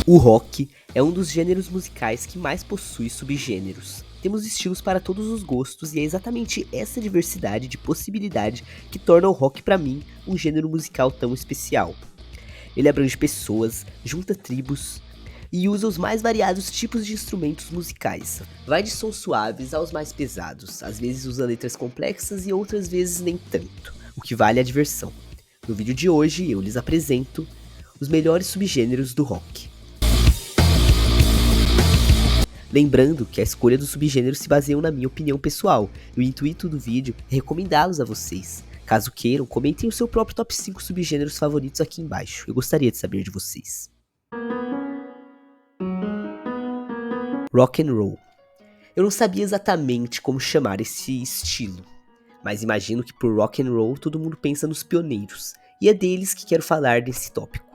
O rock é um dos gêneros musicais que mais possui subgêneros. Temos estilos para todos os gostos e é exatamente essa diversidade de possibilidade que torna o rock para mim um gênero musical tão especial. Ele abrange pessoas, junta tribos e usa os mais variados tipos de instrumentos musicais. Vai de sons suaves aos mais pesados, às vezes usa letras complexas e outras vezes nem tanto, o que vale a diversão. No vídeo de hoje eu lhes apresento os melhores subgêneros do rock. Lembrando que a escolha dos subgêneros se baseia na minha opinião pessoal, e o intuito do vídeo é recomendá-los a vocês. Caso queiram, comentem o seu próprio top 5 subgêneros favoritos aqui embaixo, eu gostaria de saber de vocês. Rock and Roll. Eu não sabia exatamente como chamar esse estilo, mas imagino que por Rock and Roll todo mundo pensa nos pioneiros, e é deles que quero falar nesse tópico.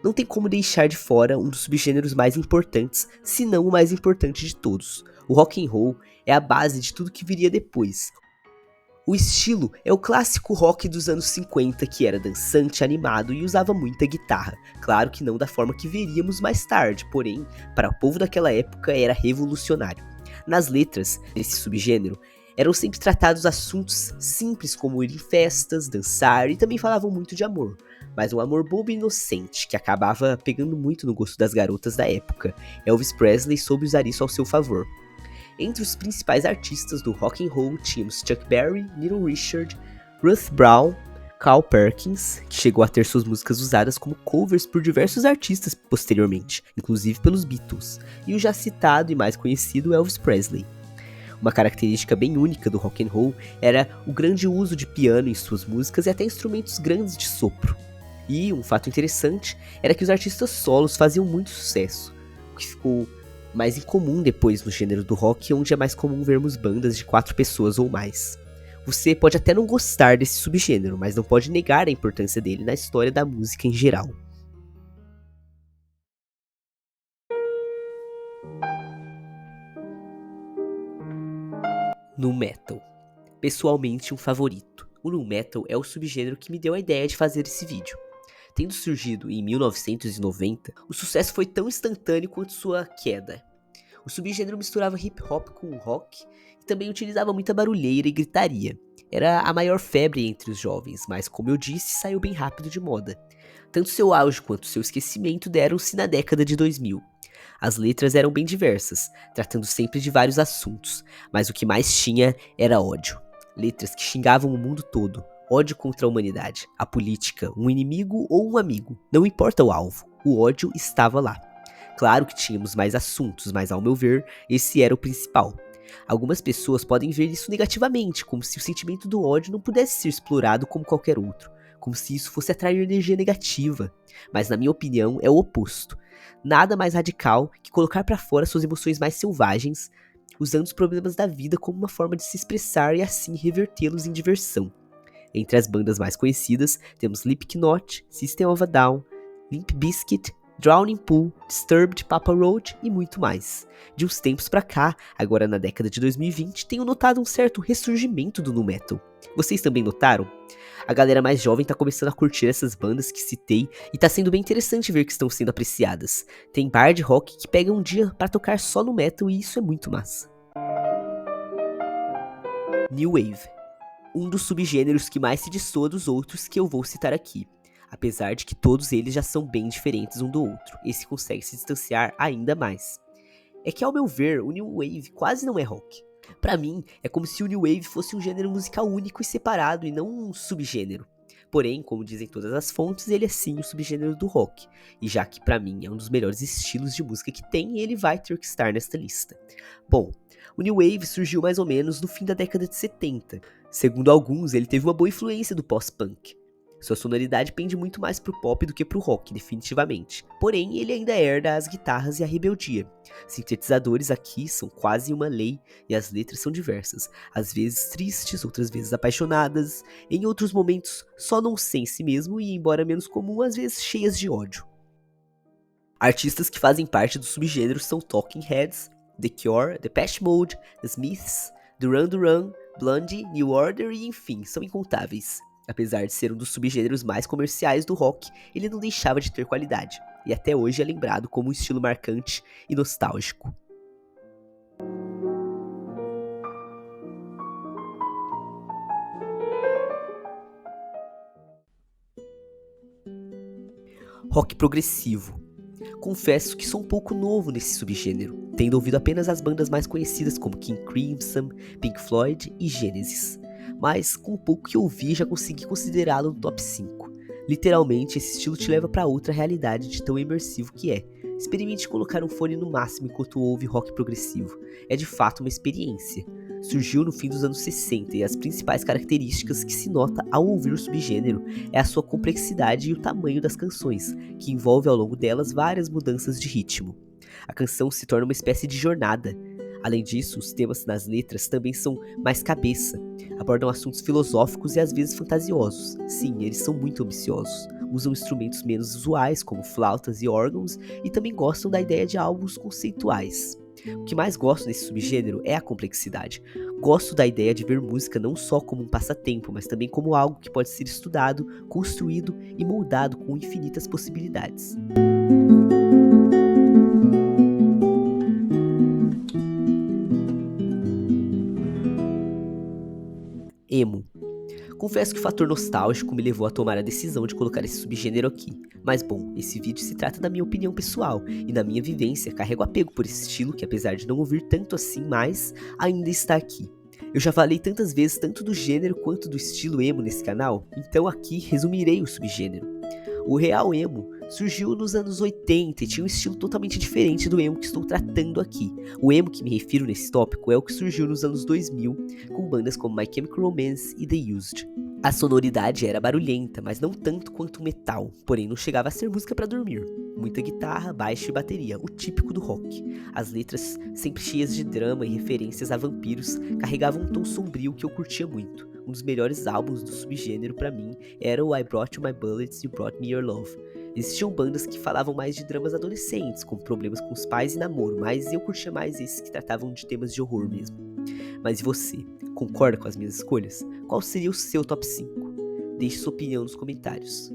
Não tem como deixar de fora um dos subgêneros mais importantes, se não o mais importante de todos. O rock and roll é a base de tudo que viria depois. O estilo é o clássico rock dos anos 50, que era dançante, animado e usava muita guitarra. Claro que não da forma que veríamos mais tarde, porém, para o povo daquela época era revolucionário. Nas letras desse subgênero, eram sempre tratados assuntos simples como ir em festas, dançar e também falavam muito de amor. Mas um amor bobo e inocente, que acabava pegando muito no gosto das garotas da época. Elvis Presley soube usar isso ao seu favor. Entre os principais artistas do rock and roll tínhamos Chuck Berry, Little Richard, Ruth Brown, Carl Perkins, que chegou a ter suas músicas usadas como covers por diversos artistas posteriormente, inclusive pelos Beatles, e o já citado e mais conhecido Elvis Presley. Uma característica bem única do rock and roll era o grande uso de piano em suas músicas e até instrumentos grandes de sopro. E um fato interessante era que os artistas solos faziam muito sucesso, o que ficou mais incomum depois no gênero do rock, onde é mais comum vermos bandas de 4 pessoas ou mais. Você pode até não gostar desse subgênero, mas não pode negar a importância dele na história da música em geral. Nu Metal. Pessoalmente um favorito. O Nu Metal é o subgênero que me deu a ideia de fazer esse vídeo. Tendo surgido em 1990, o sucesso foi tão instantâneo quanto sua queda. O subgênero misturava hip hop com rock e também utilizava muita barulheira e gritaria. Era a maior febre entre os jovens, mas como eu disse, saiu bem rápido de moda. Tanto seu auge quanto seu esquecimento deram-se na década de 2000. As letras eram bem diversas, tratando sempre de vários assuntos, mas o que mais tinha era ódio. Letras que xingavam o mundo todo. Ódio contra a humanidade, a política, um inimigo ou um amigo. Não importa o alvo, o ódio estava lá. Claro que tínhamos mais assuntos, mas ao meu ver, esse era o principal. Algumas pessoas podem ver isso negativamente, como se o sentimento do ódio não pudesse ser explorado como qualquer outro, como se isso fosse atrair energia negativa. Mas na minha opinião é o oposto. Nada mais radical que colocar para fora suas emoções mais selvagens, usando os problemas da vida como uma forma de se expressar e assim revertê-los em diversão. Entre as bandas mais conhecidas, temos Slipknot, System of a Down, Limp Bizkit, Drowning Pool, Disturbed, Papa Roach e muito mais. De uns tempos pra cá, agora na década de 2020, tenho notado um certo ressurgimento do nu metal. Vocês também notaram? A galera mais jovem tá começando a curtir essas bandas que citei e tá sendo bem interessante ver que estão sendo apreciadas. Tem bar de rock que pega um dia pra tocar só no metal e isso é muito massa. New Wave. Um dos subgêneros que mais se destoa dos outros que eu vou citar aqui. Apesar de que todos eles já são bem diferentes um do outro, esse consegue se distanciar ainda mais. É que ao meu ver, o New Wave quase não é rock. Pra mim, é como se o New Wave fosse um gênero musical único e separado e não um subgênero. Porém, como dizem todas as fontes, ele é sim o subgênero do rock, e já que pra mim é um dos melhores estilos de música que tem, ele vai ter que estar nesta lista. Bom, o New Wave surgiu mais ou menos no fim da década de 70. Segundo alguns, ele teve uma boa influência do post-punk. Sua sonoridade pende muito mais pro pop do que pro rock, definitivamente. Porém, ele ainda herda as guitarras e a rebeldia. Sintetizadores aqui são quase uma lei e as letras são diversas. Às vezes tristes, outras vezes apaixonadas, em outros momentos só nonsense mesmo e, embora menos comum, às vezes cheias de ódio. Artistas que fazem parte do subgênero são Talking Heads, The Cure, Depeche Mode, The Smiths, Duran Duran, Blondie, New Order e enfim, são incontáveis. Apesar de ser um dos subgêneros mais comerciais do rock, ele não deixava de ter qualidade. e até hoje é lembrado como um estilo marcante e nostálgico. Rock progressivo. Confesso que sou um pouco novo nesse subgênero, tendo ouvido apenas as bandas mais conhecidas como King Crimson, Pink Floyd e Genesis, mas com o pouco que ouvi já consegui considerá-lo no top 5. Literalmente, esse estilo te leva para outra realidade de tão imersivo que é. Experimente colocar um fone no máximo enquanto ouve rock progressivo. É de fato uma experiência. Surgiu no fim dos anos 60 e as principais características que se nota ao ouvir o subgênero é a sua complexidade e o tamanho das canções, que envolve ao longo delas várias mudanças de ritmo. A canção se torna uma espécie de jornada. Além disso, os temas nas letras também são mais cabeça, abordam assuntos filosóficos e às vezes fantasiosos. Sim, eles são muito ambiciosos. Usam instrumentos menos usuais, como flautas e órgãos, e também gostam da ideia de álbuns conceituais. O que mais gosto desse subgênero é a complexidade. Gosto da ideia de ver música não só como um passatempo, mas também como algo que pode ser estudado, construído e moldado com infinitas possibilidades. Emo. Confesso que o fator nostálgico me levou a tomar a decisão de colocar esse subgênero aqui. Mas bom, esse vídeo se trata da minha opinião pessoal, e na minha vivência carrego apego por esse estilo que, apesar de não ouvir tanto assim mais, ainda está aqui. Eu já falei tantas vezes tanto do gênero quanto do estilo emo nesse canal, então aqui resumirei o subgênero. O real emo surgiu nos anos 80 e tinha um estilo totalmente diferente do emo que estou tratando aqui. O emo que me refiro nesse tópico é o que surgiu nos anos 2000, com bandas como My Chemical Romance e The Used. A sonoridade era barulhenta, mas não tanto quanto o metal, porém não chegava a ser música para dormir. Muita guitarra, baixo e bateria, o típico do rock. As letras, sempre cheias de drama e referências a vampiros, carregavam um tom sombrio que eu curtia muito. Um dos melhores álbuns do subgênero para mim era o I Brought You My Bullets, You Brought Me Your Love. Existiam bandas que falavam mais de dramas adolescentes, como problemas com os pais e namoro, mas eu curtia mais esses que tratavam de temas de horror mesmo. Mas e você? Concorda com as minhas escolhas? Qual seria o seu top 5? Deixe sua opinião nos comentários.